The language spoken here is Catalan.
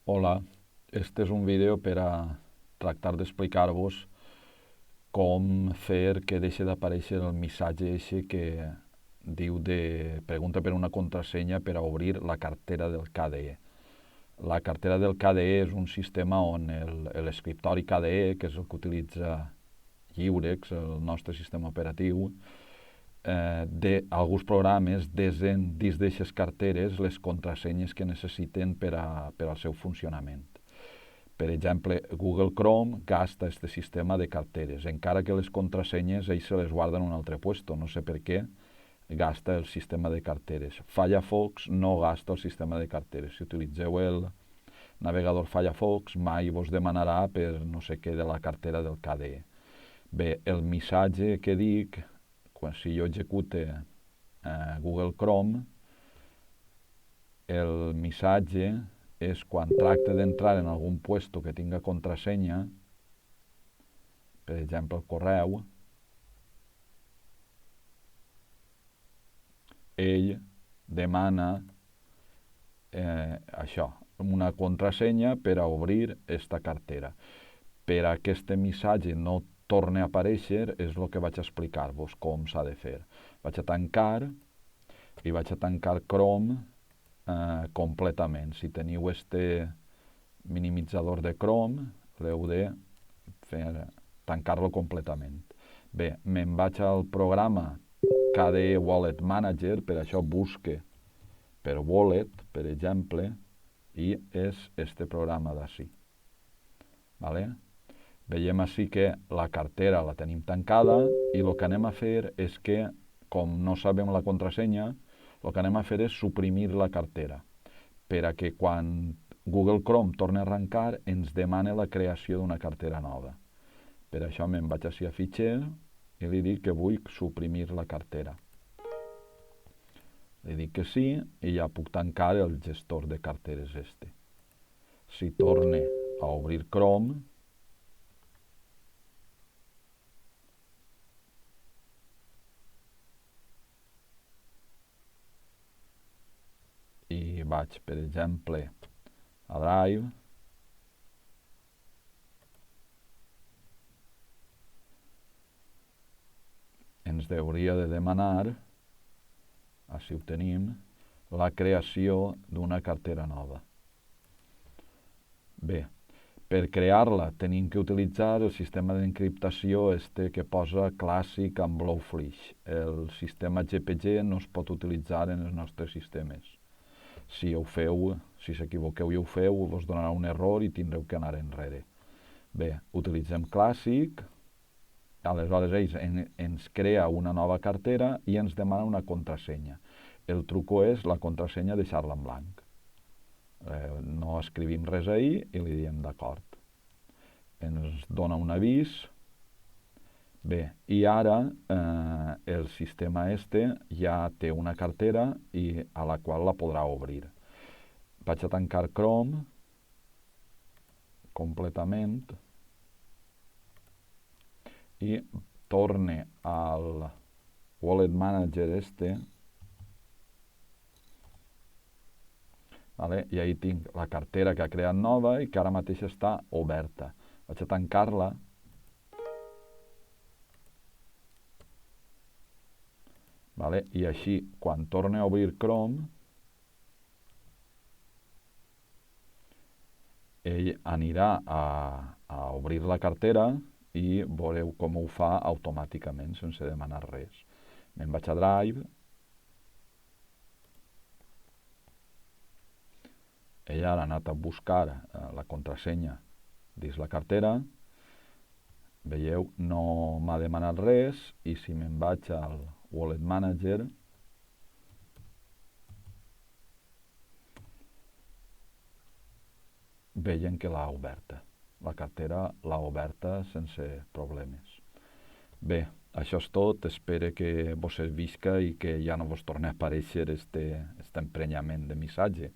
Hola, este és un vídeo per a tractar d'explicar-vos com fer que deixi d'aparèixer el missatge eixe que diu de pregunta per una contrasenya per a obrir la cartera del KDE. La cartera del KDE és un sistema on l'escriptori KDE, que és el que utilitza Lliurex, el nostre sistema operatiu, alguns programes desen dins d'aquestes carteres les contrasenyes que necessiten per al seu funcionament. Per exemple, Google Chrome gasta aquest sistema de carteres, encara que les contrasenyes ells se les guarden en un altre puesto, no sé per què, gasta el sistema de carteres. Firefox no gasta el sistema de carteres. Si utilitzeu el navegador Firefox, mai vos demanarà per no sé què de la cartera del KDE. Bé, el missatge que dic, si jo execute Google Chrome, el missatge és quan tracte d'entrar en algun puesto que tinga contrasenya, per exemple el correu, ell demana això, una contrasenya per a obrir esta cartera. Per a que aquest missatge no torni a aparèixer és el que vaig explicar-vos com s'ha de fer. Vaig a tancar i vaig a tancar Chrome completament. Si teniu este minimitzador de Chrome, l'heu de tancar-lo completament. Bé, me'n vaig al programa KDE Wallet Manager, per això busque per Wallet, per exemple, i és este programa d'ací. Vale? Veiem així que la cartera la tenim tancada i el que anem a fer és que, com no sabem la contrasenya, el que anem a fer és suprimir la cartera per a que quan Google Chrome torni a arrencar ens demane la creació d'una cartera nova. Per això me'n vaig així a fitxer i li dic que vull suprimir la cartera. Li dic que sí i ja puc tancar el gestor de carteres este. Si torne a obrir Chrome, i vaig, per exemple, a Drive, ens hauria de demanar, així ho tenim, la creació d'una cartera nova. Bé, per crear-la tenim que utilitzar el sistema d'encriptació este que posa clàssic amb Blowfish. El sistema GPG no es pot utilitzar en els nostres sistemes. Si s'equivoqueu i ho feu, vos donarà un error i tindreu que anar enrere. Bé, utilitzem clàssic, aleshores ells ens crea una nova cartera i ens demana una contrasenya. El truco és la contrasenya deixar-la en blanc. No escrivim res ahí i li diem d'acord. Ens dona un avís. Bé, i ara el sistema este ja té una cartera i a la qual la podrà obrir. Vaig a tancar Chrome completament i torne al Wallet Manager este, vale? I ahí tinc la cartera que ha creat nova i que ara mateix està oberta. Vaig a tancar-la. Vale? I així, quan torne a obrir Chrome, ell anirà a obrir la cartera i veureu com ho fa automàticament, sense demanar res. Me'n vaig a Drive. Ell ara ha anat a buscar la contrasenya dins la cartera. Veieu, no m'ha demanat res i si me'n vaig al Wallet Manager, veiem que l'ha oberta. La cartera l'ha oberta sense problemes. Bé, això és tot. Espero que vos servisca i que ja no vos torni a aparèixer este emprenyament de missatge.